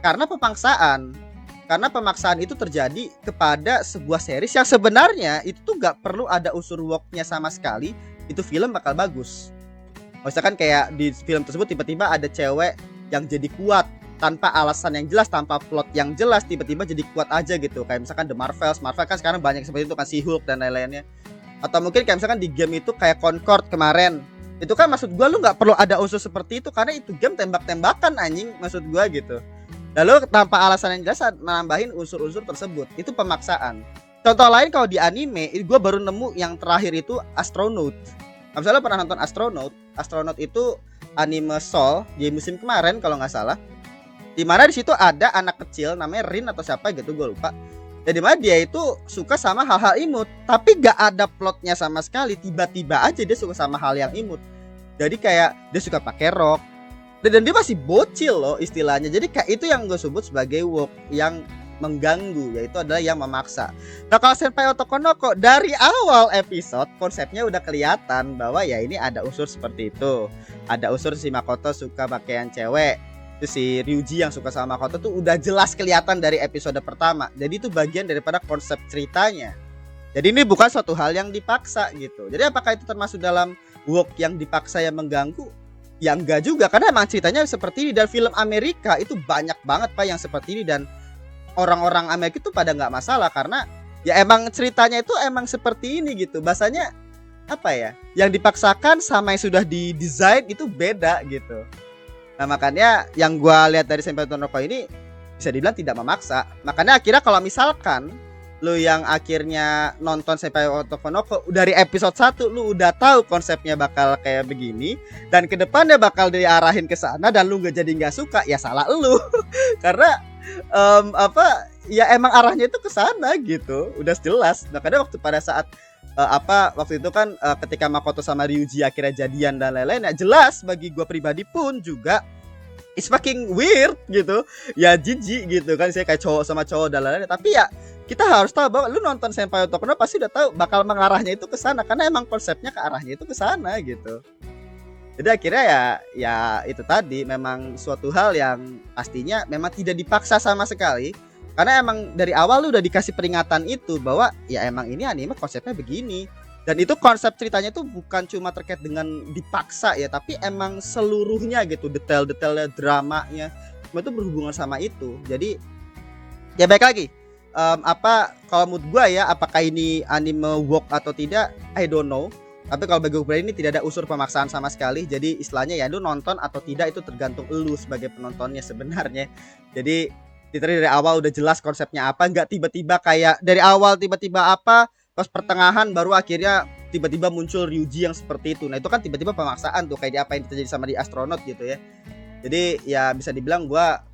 Karena pemaksaan. Karena pemaksaan itu terjadi kepada sebuah series yang sebenarnya itu tuh gak perlu ada unsur woke-nya sama sekali, itu film bakal bagus. Misalkan kayak di film tersebut tiba-tiba ada cewek yang jadi kuat tanpa alasan yang jelas, tanpa plot yang jelas, tiba-tiba jadi kuat aja gitu. Kayak misalkan The Marvel kan sekarang banyak seperti itu kan, si Hulk dan lain-lainnya. Atau mungkin kayak misalkan di game itu kayak Concord kemarin. Itu kan maksud gua lu gak perlu ada unsur seperti itu karena itu game tembak-tembakan anjing, maksud gua gitu. Lalu tanpa alasan yang jelas nambahin unsur-unsur tersebut, itu pemaksaan. Contoh lain kalau di anime, gua baru nemu yang terakhir itu Astronaut. Misalnya pernah nonton Astronaut itu anime Soul di musim kemarin kalau nggak salah. Dimana di situ ada anak kecil namanya Rin atau siapa gitu, gue lupa. Jadi dimana dia itu suka sama hal-hal imut, tapi gak ada plotnya sama sekali. Tiba-tiba aja dia suka sama hal yang imut. Jadi kayak dia suka pakai rok, dan dia masih bocil loh istilahnya. Jadi kayak itu yang gue sebut sebagai woke yang mengganggu, yaitu adalah yang memaksa. Nah kalau Senpai Otoko no Ko dari awal episode konsepnya udah kelihatan bahwa ya ini ada unsur seperti itu. Ada unsur si Makoto suka pakaian cewek, terus si Ryuji yang suka sama Makoto tuh udah jelas kelihatan dari episode pertama. Jadi itu bagian daripada konsep ceritanya. Jadi ini bukan suatu hal yang dipaksa gitu. Jadi apakah itu termasuk dalam woke yang dipaksa yang mengganggu? Ya enggak juga, karena emang ceritanya seperti ini. Dan film Amerika itu banyak banget Pak yang seperti ini, dan orang-orang Amerika itu pada nggak masalah karena ya emang ceritanya itu emang seperti ini gitu. Bahasanya apa ya, yang dipaksakan sama yang sudah didesain itu beda gitu. Nah makanya yang gue lihat dari Senpai Otoko no Ko ini bisa dibilang tidak memaksa. Makanya akhirnya kalau misalkan lu yang akhirnya nonton Senpai Otoko no Ko dari episode 1 lu udah tahu konsepnya bakal kayak begini dan kedepannya bakal diarahin ke sana dan lu nggak suka, ya salah lu. Karena ya emang arahnya itu ke sana gitu, udah jelas. Nah kadang waktu pada saat apa waktu itu kan ketika Makoto sama Ryuji akhirnya jadian dan lain-lain, ya jelas bagi gue pribadi pun juga it's fucking weird gitu ya, jijik gitu kan, saya kayak cowok sama cowok dan lain-lain. Tapi ya kita harus tahu bahwa lu nonton Senpai Otoko no pasti udah tahu bakal mengarahnya itu ke sana, karena emang konsepnya ke arahnya itu ke sana gitu. Jadi akhirnya ya itu tadi memang suatu hal yang pastinya memang tidak dipaksa sama sekali, karena emang dari awal lu udah dikasih peringatan itu bahwa ya emang ini anime konsepnya begini. Dan itu konsep ceritanya itu bukan cuma terkait dengan dipaksa ya, tapi emang seluruhnya gitu, detail-detailnya, dramanya, semua itu berhubungan sama itu. Jadi ya baik lagi, apa kalau mood gua ya, apakah ini anime work atau tidak, I don't know. Tapi kalau bagi gue ini tidak ada unsur pemaksaan sama sekali. Jadi istilahnya ya lu nonton atau tidak itu tergantung lu sebagai penontonnya sebenarnya. Jadi dari awal udah jelas konsepnya apa, nggak tiba-tiba kayak dari awal tiba-tiba apa, pas pertengahan baru akhirnya tiba-tiba muncul Ryuji yang seperti itu. Nah itu kan tiba-tiba pemaksaan tuh, kayak apa yang terjadi sama di Astronot gitu ya. Jadi ya bisa dibilang gue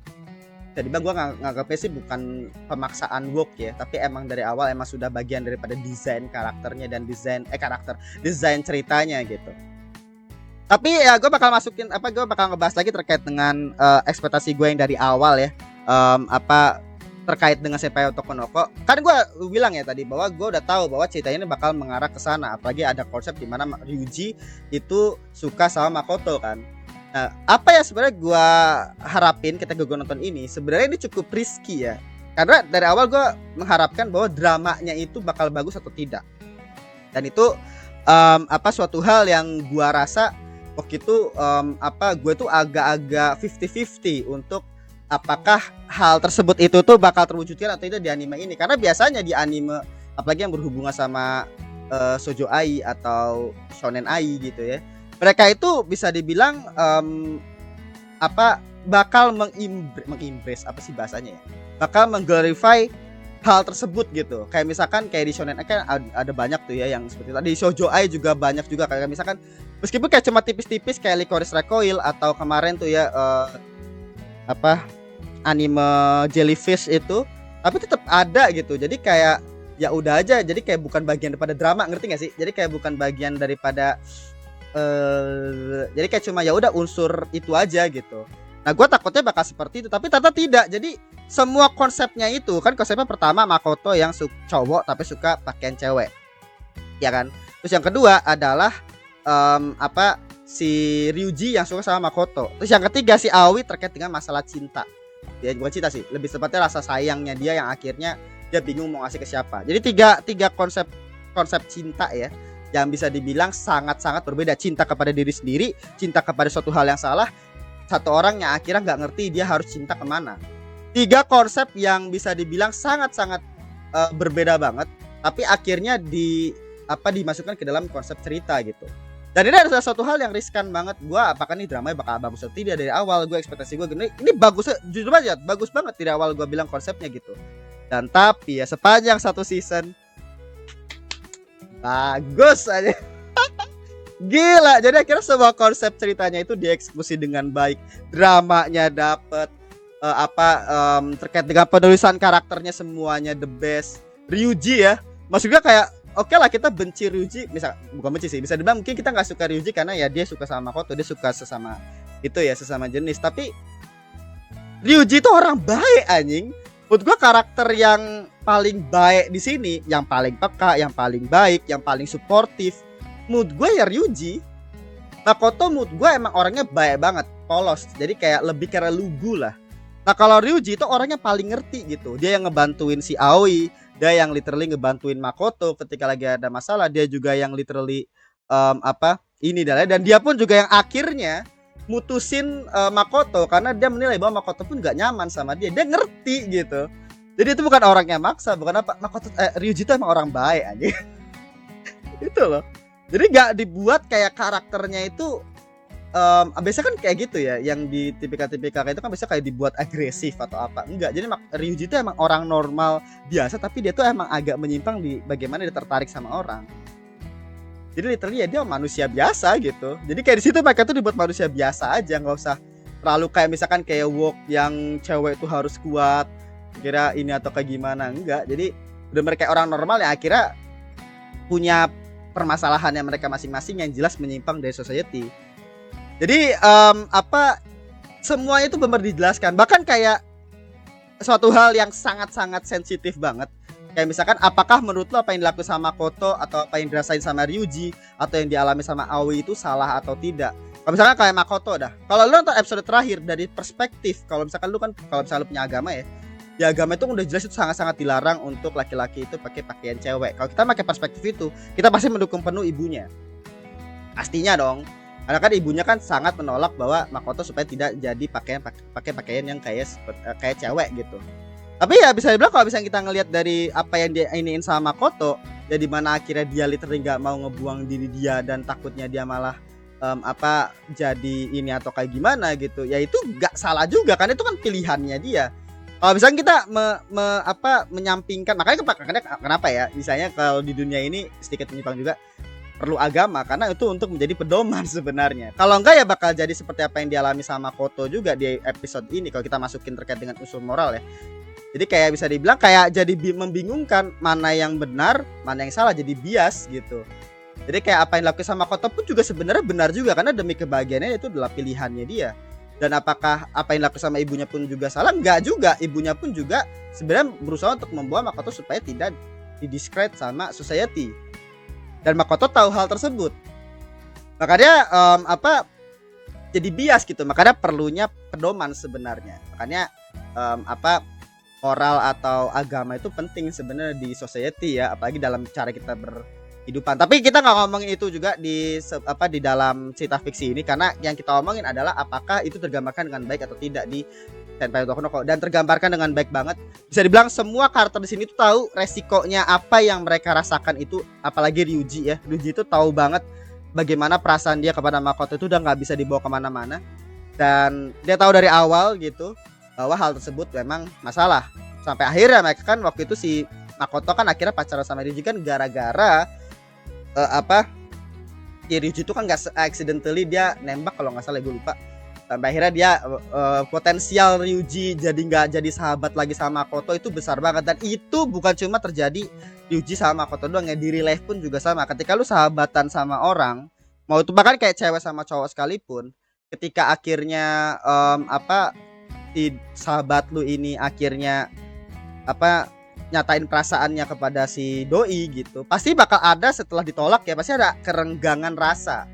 nganggapnya sih bukan pemaksaan work ya, tapi emang dari awal emang sudah bagian daripada desain karakternya dan desain ceritanya gitu. Tapi ya gue bakal ngebahas lagi terkait dengan ekspektasi gue yang dari awal ya, terkait dengan Senpai Otoko no Ko. Kan gue bilang ya tadi bahwa gue udah tahu bahwa ceritanya ini bakal mengarah ke sana, apalagi ada konsep di mana Ryuji itu suka sama Makoto kan. Nah, apa ya sebenarnya gue harapin ketika gue nonton ini, sebenarnya ini cukup risky ya, karena dari awal gue mengharapkan bahwa dramanya itu bakal bagus atau tidak. Dan itu suatu hal yang gue rasa waktu itu gue tuh agak-agak 50-50 untuk apakah hal tersebut itu tuh bakal terwujudkan atau tidak di anime ini. Karena biasanya di anime apalagi yang berhubungan sama shoujo ai atau shonen ai gitu ya, mereka itu bisa dibilang bakal mengimbres apa sih bahasanya ya, bakal mengglorify hal tersebut gitu. Kayak misalkan kayak di shonen ai kan ada banyak tuh ya yang seperti tadi, di shoujo ai juga banyak juga, kayak misalkan meskipun kayak cuma tipis-tipis kayak Licorice Recoil atau kemarin tuh ya anime Jellyfish itu, tapi tetap ada gitu. Jadi kayak ya udah aja, jadi kayak bukan bagian daripada drama, ngerti gak sih? Jadi kayak bukan bagian daripada jadi kayak cuma ya udah unsur itu aja gitu. Nah gue takutnya bakal seperti itu, tapi ternyata tidak. Jadi semua konsepnya itu kan, konsepnya pertama Makoto yang cowok tapi suka pakaian cewek, ya kan. Terus yang kedua adalah si Ryuji yang suka sama Makoto. Terus yang ketiga si Aoi terkait dengan masalah cinta. Ya bukan cinta sih, lebih tepatnya rasa sayangnya dia yang akhirnya dia bingung mau ngasih ke siapa. Jadi tiga konsep cinta ya, yang bisa dibilang sangat-sangat berbeda. Cinta kepada diri sendiri, cinta kepada suatu hal yang salah, satu orang yang akhirnya nggak ngerti dia harus cinta kemana. Tiga konsep yang bisa dibilang sangat-sangat berbeda banget, tapi akhirnya dimasukkan ke dalam konsep cerita gitu. Dan ini adalah suatu hal yang riskan banget. Gua apakah nih dramanya bakal bagus atau tidak. Dari awal gue ekspektasi gue gini, ini bagus, jujur aja bagus banget dari awal gue bilang konsepnya gitu. Dan tapi ya sepanjang satu season bagus aja. Gila, jadi akhirnya semua konsep ceritanya itu dieksekusi dengan baik. Dramanya dapet, terkait dengan penulisan karakternya semuanya the best. Ryuji ya, maksudnya kayak oke lah kita benci Ryuji, bukan benci sih, bisa dibilang mungkin kita nggak suka Ryuji karena ya dia suka sama Makoto, dia suka sesama jenis. Tapi Ryuji itu orang baik anjing. Menurut gua karakter yang paling baik di sini, yang paling peka, yang paling baik, yang paling suportif, menurut gue ya Ryuji. Makoto menurut gue emang orangnya baik banget, polos, jadi kayak lebih kayak lugu lah. Nah kalau Ryuji itu orangnya paling ngerti gitu, dia yang ngebantuin si Aoi, dia yang literally ngebantuin Makoto ketika lagi ada masalah, dia juga yang literally dan dia pun juga yang akhirnya mutusin Makoto karena dia menilai bahwa Makoto pun gak nyaman sama dia ngerti gitu. Jadi itu bukan orang yang maksa, bukan Ryuji itu emang orang baik aja. Itu loh. Jadi gak dibuat kayak karakternya itu biasa kan kayak gitu ya, yang di tipikal-tipikal itu kan biasa kayak dibuat agresif atau apa. Enggak, jadi Ryuji itu emang orang normal biasa, tapi dia tuh emang agak menyimpang di bagaimana dia tertarik sama orang. Jadi literally ya dia manusia biasa gitu. Jadi kayak di situ mereka tuh dibuat manusia biasa aja, nggak usah terlalu kayak misalkan kayak work yang cewek itu harus kuat, kira ini atau kayak gimana, enggak. Jadi udah mereka orang normal ya akhirnya punya permasalahannya mereka masing-masing yang jelas menyimpang dari society. Jadi semua itu benar dijelaskan. Bahkan kayak suatu hal yang sangat-sangat sensitif banget. Kayak misalkan apakah menurut lo apa yang dilakukan sama Makoto atau apa yang dirasain sama Ryuji atau yang dialami sama Aoi itu salah atau tidak. Kalau misalkan kayak Makoto dah. Kalau lo nonton episode terakhir dari perspektif, kalau misalkan lu kan kalau misalkan lu punya agama ya. Di agama itu udah jelas itu sangat-sangat dilarang untuk laki-laki itu pakai pakaian cewek. Kalau kita pakai perspektif itu, kita pasti mendukung penuh ibunya. Pastinya dong. Karena kan ibunya kan sangat menolak bahwa Makoto supaya tidak jadi pakai pakaian yang kayak cewek gitu. Tapi ya bisa dibilang kalau misalnya kita ngelihat dari apa yang dia iniin sama Makoto, ya di mana akhirnya dia literally nggak mau ngebuang diri dia dan takutnya dia malah jadi ini atau kayak gimana gitu. Ya itu nggak salah juga kan, itu kan pilihannya dia. Kalau misalnya kita menyampingkan, makanya kenapa ya misalnya kalau di dunia ini sedikit menyimpang juga perlu agama, karena itu untuk menjadi pedoman sebenarnya. Kalau enggak ya bakal jadi seperti apa yang dialami sama Koto juga di episode ini kalau kita masukin terkait dengan unsur moral ya. Jadi kayak bisa dibilang kayak jadi membingungkan mana yang benar, mana yang salah, jadi bias gitu. Jadi kayak apa yang dilakukan sama Koto pun juga sebenarnya benar juga karena demi kebahagiaannya itu adalah pilihannya dia. Dan apakah apa yang dilakukan sama ibunya pun juga salah? Enggak juga. Ibunya pun juga sebenarnya berusaha untuk membawa Makoto supaya tidak didiscredit sama society. Dan Makoto tahu hal tersebut. Makanya jadi bias gitu. Makanya perlunya pedoman sebenarnya. Makanya moral atau agama itu penting sebenarnya di society ya, apalagi dalam cara kita berkehidupan. Tapi kita nggak ngomongin itu juga di dalam cerita fiksi ini, karena yang kita omongin adalah apakah itu tergambarkan dengan baik atau tidak di Senpai Otoko no Ko, dan tergambarkan dengan baik banget. Bisa dibilang semua karakter di sini tuh tahu resikonya apa yang mereka rasakan itu, apalagi Ryuji ya. Ryuji itu tahu banget bagaimana perasaan dia kepada Makoto itu udah nggak bisa dibawa kemana-mana, dan dia tahu dari awal gitu bahwa hal tersebut memang masalah. Sampai akhirnya mereka kan waktu itu si Makoto kan akhirnya pacaran sama Ryuji kan gara-gara Ryuji itu kan nggak accidentally dia nembak kalau nggak salah, gue lupa. Sampai akhirnya dia potensial Ryuji jadi nggak jadi sahabat lagi sama Makoto itu besar banget. Dan itu bukan cuma terjadi Ryuji sama Makoto doang ya, di real life pun juga sama. Ketika lu sahabatan sama orang, mau itu bahkan kayak cewek sama cowok sekalipun, ketika akhirnya si sahabat lu ini akhirnya nyatain perasaannya kepada si doi gitu, pasti bakal ada setelah ditolak ya, pasti ada kerenggangan rasa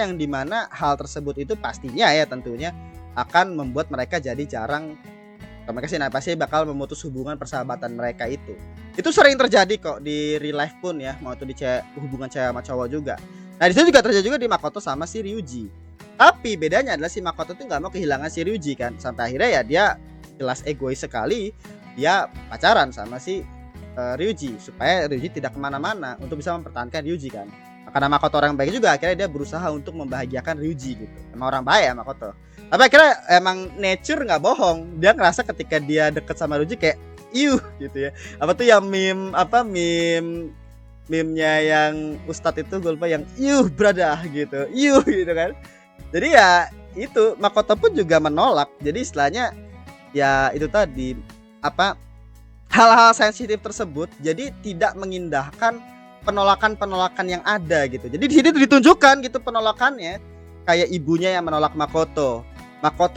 yang dimana hal tersebut itu pastinya ya tentunya akan membuat mereka jadi jarang pasti bakal memutus hubungan persahabatan mereka itu sering terjadi kok di real life pun ya, mau itu di hubungan cewek sama cowok juga. Nah di situ juga terjadi juga di Makoto sama si Ryuji. Tapi bedanya adalah si Makoto tuh nggak mau kehilangan si Ryuji kan, sampai akhirnya ya dia jelas egois sekali, dia pacaran sama si Ryuji supaya Ryuji tidak kemana-mana untuk bisa mempertahankan Ryuji kan. Karena Makoto orang baik juga, akhirnya dia berusaha untuk membahagiakan Ryuji gitu. Emang orang baik ya Makoto. Tapi akhirnya emang nature nggak bohong, dia ngerasa ketika dia deket sama Ryuji kayak gitu ya. Apa tuh yang meme-nya yang Ustadz itu gue lupa, yang brother gitu kan. Jadi ya itu Makoto pun juga menolak. Jadi istilahnya ya itu tadi hal-hal sensitif tersebut jadi tidak mengindahkan penolakan yang ada gitu. Jadi di sini ditunjukkan gitu penolakannya, kayak ibunya yang menolak Makoto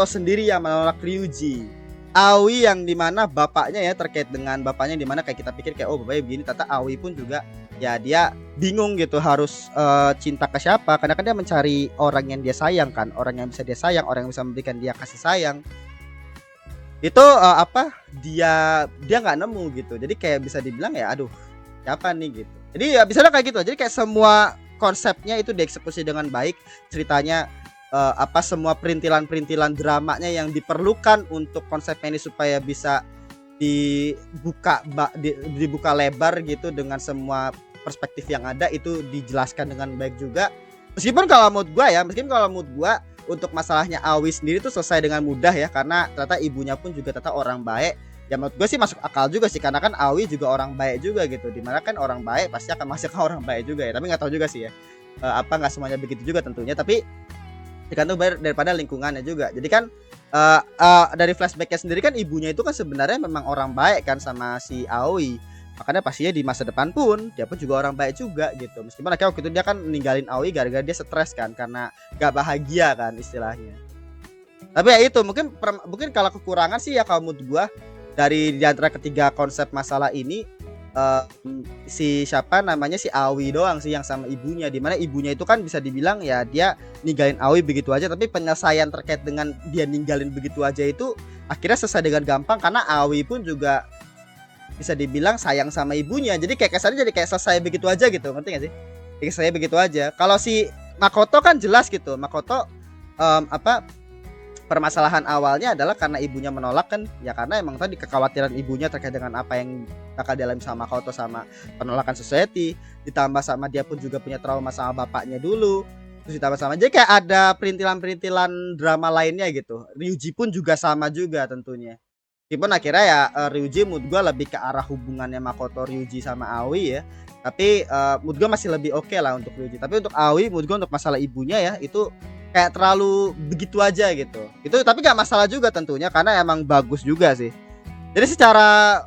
sendiri yang menolak Ryuji, Aoi yang dimana bapaknya ya, terkait dengan bapaknya dimana kayak kita pikir kayak bapaknya begini, ternyata Aoi pun juga ya dia bingung gitu harus cinta ke siapa, karena kan dia mencari orang yang dia sayang kan, orang yang bisa dia sayang, orang yang bisa memberikan dia kasih sayang. Itu dia nggak nemu gitu. Jadi kayak bisa dibilang ya aduh siapa nih gitu. Jadi ya bisa kayak gitu. Jadi kayak semua konsepnya itu dieksekusi dengan baik, ceritanya semua perintilan dramanya yang diperlukan untuk konsepnya ini supaya bisa dibuka lebar gitu dengan semua perspektif yang ada, itu dijelaskan dengan baik juga. Meskipun kalau mood gua untuk masalahnya Aoi sendiri tuh selesai dengan mudah ya, karena ternyata ibunya pun juga ternyata orang baik. Ya menurut gue sih masuk akal juga sih, karena kan Aoi juga orang baik juga gitu. Dimana kan orang baik pasti akan masuk ke orang baik juga ya. Tapi nggak tahu juga sih ya, nggak semuanya begitu juga tentunya. Tapi tergantung daripada lingkungannya juga. Jadi kan dari flashbacknya sendiri kan ibunya itu kan sebenarnya memang orang baik kan sama si Aoi. Makanya pastinya di masa depan pun dia pun juga orang baik juga gitu. Meskipun akhirnya waktu itu dia kan ninggalin Aoi gara-gara dia stres kan, karena gak bahagia kan istilahnya. Tapi ya itu mungkin kalau kekurangan sih ya kalau menurut gua dari di antara ketiga konsep masalah ini si siapa namanya si Aoi doang sih yang sama ibunya, dimana ibunya itu kan bisa dibilang ya dia ninggalin Aoi begitu aja, tapi penyelesaian terkait dengan dia ninggalin begitu aja itu akhirnya selesai dengan gampang karena Aoi pun juga bisa dibilang sayang sama ibunya, jadi kayak kesannya jadi kayak selesai begitu aja gitu, ngerti gak sih? Jadi saya begitu aja. Kalau si Makoto kan jelas gitu, Makoto permasalahan awalnya adalah karena ibunya menolak kan, ya karena emang tadi kekhawatiran ibunya terkait dengan apa yang bakal dialami sama Makoto sama penolakan society, ditambah sama dia pun juga punya trauma sama bapaknya dulu, terus ditambah sama jadi kayak ada perintilan-perintilan drama lainnya gitu. Ryuji pun juga sama juga tentunya. Meskipun akhirnya ya Ryuji menurut gue lebih ke arah hubungannya Makoto Ryuji sama Aoi ya. Tapi menurut gue masih lebih oke lah untuk Ryuji. Tapi untuk Aoi menurut gue untuk masalah ibunya ya itu kayak terlalu begitu aja gitu. Itu tapi gak masalah juga tentunya karena emang bagus juga sih. Jadi secara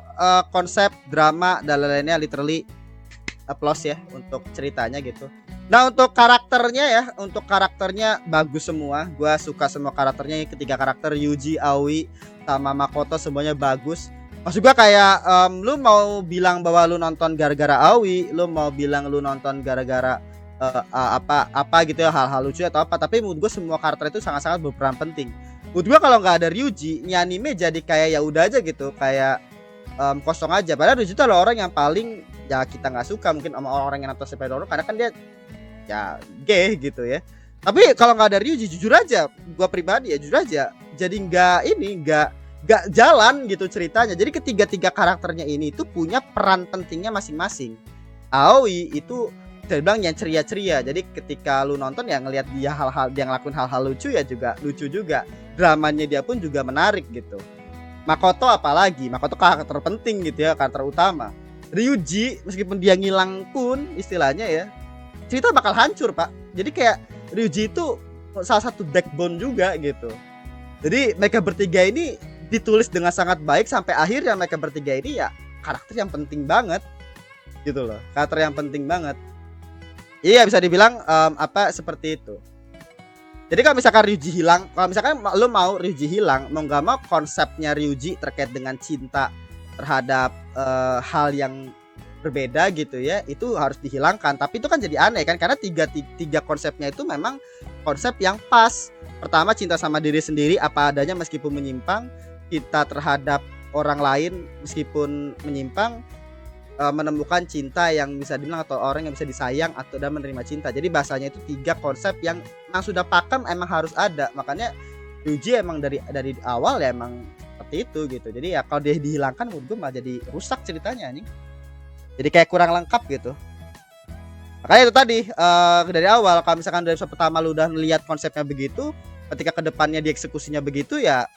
konsep drama dan lain-lainnya literally applause ya untuk ceritanya gitu. Nah untuk karakternya bagus semua. Gua suka semua karakternya, ketiga karakter Ryuji, Aoi, sama Makoto semuanya bagus. Maksud gua kayak lu mau bilang bahwa lu nonton gara-gara Aoi, lu mau bilang lu nonton gara-gara apa gitu ya, hal-hal lucu atau apa, tapi menurut gue semua karakter itu sangat-sangat berperan penting. Menurut gue kalau nggak ada Ryuji, ini anime jadi kayak ya udah aja gitu, kayak kosong aja. Padahal Ryuji itu adalah orang yang paling ya kita nggak suka mungkin sama orang yang nonton Supernova karena kan dia ya gay gitu ya. Tapi kalau nggak ada Ryuji, jujur aja, gue pribadi ya jujur aja, jadi nggak jalan gitu ceritanya. Jadi ketiga karakternya ini itu punya peran pentingnya masing-masing. Aoi itu saya bilang yang ceria-ceria, jadi ketika lu nonton ya ngelihat dia dia ngelakuin hal-hal lucu ya juga lucu juga, dramanya dia pun juga menarik gitu. Makoto apalagi, Makoto karakter penting gitu ya, karakter utama. Ryuji meskipun dia ngilang pun istilahnya ya cerita bakal hancur pak, jadi kayak Ryuji itu salah satu backbone juga gitu. Jadi mereka bertiga ini ditulis dengan sangat baik sampai akhirnya mereka bertiga ini ya karakter yang penting banget gitu loh, karakter yang penting banget. Iya bisa dibilang seperti itu. Jadi kalau misalkan Ryuji hilang, kalau misalkan lo mau Ryuji hilang, mau nggak mau konsepnya Ryuji terkait dengan cinta terhadap hal yang berbeda gitu ya, itu harus dihilangkan. Tapi itu kan jadi aneh kan, karena tiga konsepnya itu memang konsep yang pas. Pertama cinta sama diri sendiri apa adanya meskipun menyimpang, cinta terhadap orang lain meskipun menyimpang, menemukan cinta yang bisa dibilang atau orang yang bisa disayang atau dan menerima cinta. Jadi bahasanya itu tiga konsep yang memang sudah pakem, emang harus ada. Makanya Ryuji emang dari awal ya emang seperti itu gitu. Jadi ya kalau dia dihilangkan menurut gue malah jadi rusak ceritanya nih. Jadi kayak kurang lengkap gitu. Makanya itu tadi dari awal kalau misalkan dari episode pertama lu udah melihat konsepnya begitu, ketika kedepannya dieksekusinya begitu ya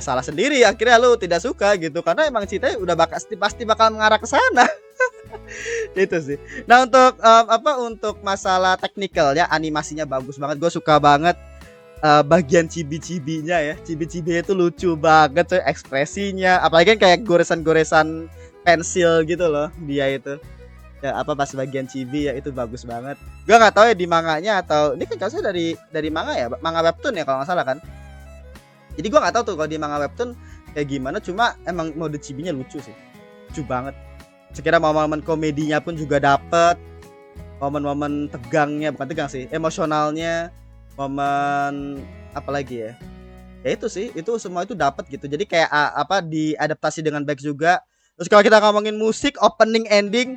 salah sendiri, akhirnya lu tidak suka gitu karena emang ceritanya udah pasti bakal mengarah ke sana. Itu sih. Nah untuk untuk masalah teknikal ya, animasinya bagus banget, gue suka banget bagian cibi-cibinya ya, cibi-cibinya itu lucu banget coy, ekspresinya, apalagi kan kayak goresan-goresan pensil gitu loh dia itu ya, pas bagian cibi ya itu bagus banget. Gue nggak tahu ya di manganya atau ini kan kasusnya dari manga ya, manga webtoon ya kalau nggak salah kan. Jadi gue nggak tahu tuh kalau di manga webtoon kayak gimana, cuma emang mode cibinya lucu sih, lucu banget. Sekira momen-momen komedinya pun juga dapet, momen-momen tegangnya, bukan tegang sih, emosionalnya, momen apa lagi ya itu sih, itu semua itu dapet gitu. Jadi kayak diadaptasi dengan baik juga. Terus kalau kita ngomongin musik, opening ending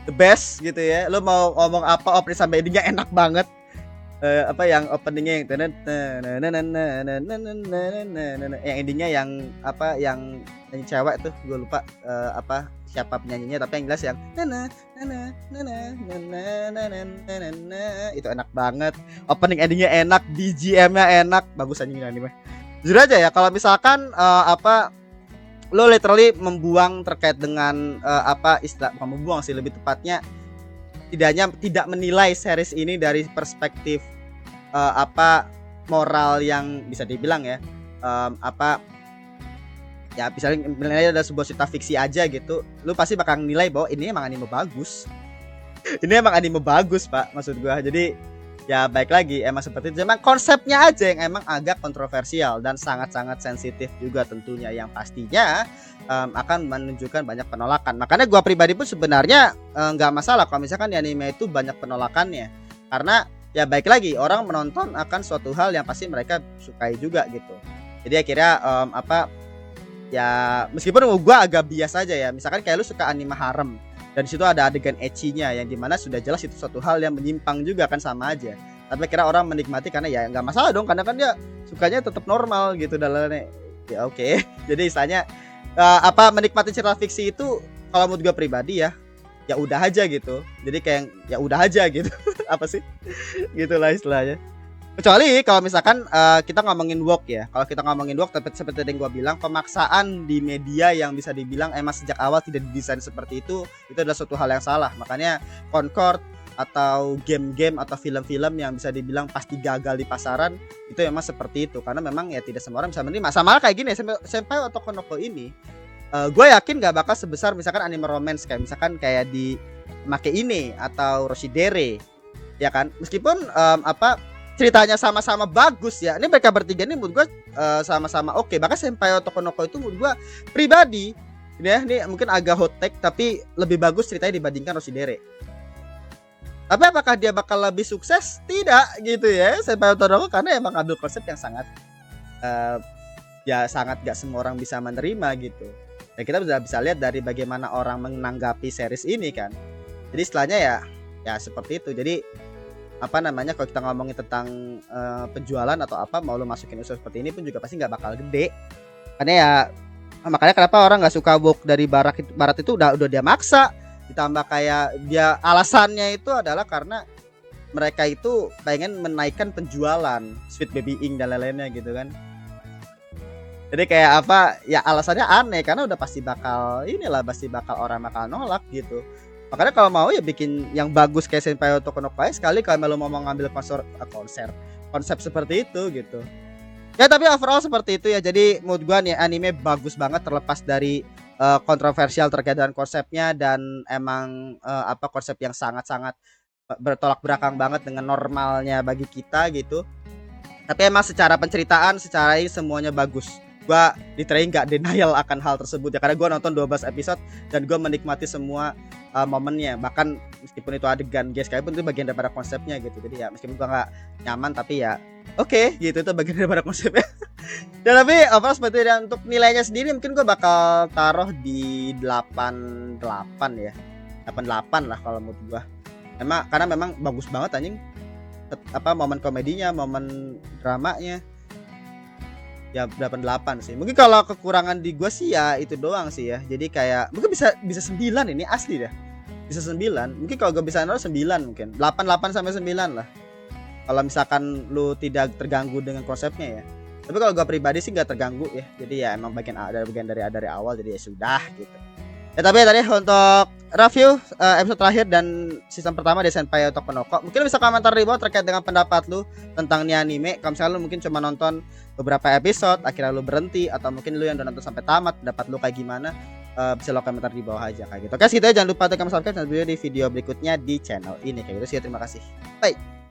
the best gitu ya. Lo mau ngomong apa, opening sampai endingnya enak banget. Yang openingnya yang endingnya yang nyanyi cewek tuh, gue lupa siapa penyanyinya, tapi yang jelas yang itu enak banget. Opening endingnya enak, BGM-nya enak, bagus anjing ini mah. Jujur aja ya kalau misalkan lo literally membuang terkait dengan istilah, bukan membuang sih, lebih tepatnya tidak menilai series ini dari perspektif moral yang bisa dibilang ya ya misalnya nilainya ada sebuah cerita fiksi aja gitu, lu pasti bakal nilai bahwa ini emang anime bagus. Ini emang anime bagus, Pak, maksud gua. Jadi ya baik lagi emang seperti itu. Emang konsepnya aja yang emang agak kontroversial dan sangat-sangat sensitif juga tentunya, yang pastinya akan menunjukkan banyak penolakan. Makanya gua pribadi pun sebenarnya nggak masalah kalau misalkan di anime itu banyak penolakannya, karena ya baik lagi orang menonton akan suatu hal yang pasti mereka sukai juga gitu. Jadi akhirnya ya meskipun gua agak bias aja ya, misalkan kayak lu suka anime harem dan situ ada adegan ecchinya yang dimana sudah jelas itu suatu hal yang menyimpang juga kan, sama aja. Tapi kira orang menikmati karena ya nggak masalah dong, karena kan dia sukanya tetap normal gitu dalamnya. Ya oke. Jadi istilahnya menikmati cerita fiksi itu kalau menurut gue pribadi ya udah aja gitu. Jadi kayak ya udah aja gitu. Apa sih? Gitulah istilahnya. Kecuali kalau misalkan kita ngomongin woke ya. Kalau kita ngomongin woke, seperti yang gue bilang, pemaksaan di media yang bisa dibilang emang sejak awal tidak didesain seperti itu adalah suatu hal yang salah. Makanya Concord atau game-game atau film-film yang bisa dibilang pasti gagal di pasaran itu memang seperti itu, karena memang ya tidak semua orang bisa menerima. Sama kayak gini, Senpai Otoko no Ko ini gue yakin gak bakal sebesar misalkan anime romance kayak misalkan kayak di Make ini atau Roshidere, ya kan? Meskipun ceritanya sama-sama bagus ya. Ini mereka bertiga ini menurut gue sama-sama oke. Bahkan Senpai Otoko no Ko itu menurut gue pribadi ini mungkin agak hot take tapi lebih bagus ceritanya dibandingkan Roshidere. Tapi apakah dia bakal lebih sukses? Tidak gitu ya Senpai Otoko no Ko, karena emang ambil konsep yang sangat ya sangat gak semua orang bisa menerima gitu. Dan kita bisa lihat dari bagaimana orang menanggapi series ini kan. Jadi istilahnya ya seperti itu. Jadi kalau kita ngomongin tentang penjualan atau mau lu masukin unsur seperti ini pun juga pasti nggak bakal gede. Karena ya makanya kenapa orang nggak suka woke dari barat itu udah dia maksa. Ditambah kayak dia alasannya itu adalah karena mereka itu pengen menaikkan penjualan Sweet Baby Inc dan lain-lainnya gitu kan. Jadi kayak ya alasannya aneh, karena udah pasti bakal orang bakal nolak gitu. Makanya kalau mau ya bikin yang bagus kayak Senpai Otoko no Ko sekali kalau lo mau ngambil konsep seperti itu gitu. Ya tapi overall seperti itu ya. Jadi menurut gua nih anime bagus banget, terlepas dari kontroversial terkait dengan konsepnya dan emang konsep yang sangat-sangat bertolak belakang banget dengan normalnya bagi kita gitu. Tapi emang secara penceritaan, secara ini semuanya bagus. Gua literally nggak denial akan hal tersebut ya, karena gua nonton 12 episode dan gua menikmati semua momennya. Bahkan meskipun itu adegan guys kayak pun itu bagian daripada konsepnya gitu. Jadi ya meskipun gua nggak nyaman tapi ya oke, gitu, itu bagian daripada konsepnya. Dan tapi seperti itu. Untuk nilainya sendiri mungkin gua bakal taruh di 88 ya, 88 lah kalau menurut gua. Karena memang bagus banget anjing. Momen komedinya, momen dramanya ya 88 sih. Mungkin kalau kekurangan di gua sih ya itu doang sih ya. Jadi kayak mungkin bisa 9 ini asli dah. Bisa 9. Mungkin kalau gua bisa naruh 9 mungkin. 8 sampai 9 lah. Kalau misalkan lu tidak terganggu dengan konsepnya ya. Tapi kalau gua pribadi sih enggak terganggu ya. Jadi ya emang bagian dari awal, jadi ya sudah gitu. Ya tapi tadi untuk review episode terakhir dan season pertama di Senpai Otoko no Ko, mungkin lu bisa komentar di bawah terkait dengan pendapat lu tentang ini anime. Kalau misalnya lu mungkin cuma nonton beberapa episode akhirnya lu berhenti, atau mungkin lu yang udah nonton sampai tamat, pendapat lu kayak gimana, bisa lo komentar di bawah aja kayak gitu. Oke, segitu aja, jangan lupa tekan subscribe dan video di video berikutnya di channel ini kayak gitu sih. Terima kasih, bye.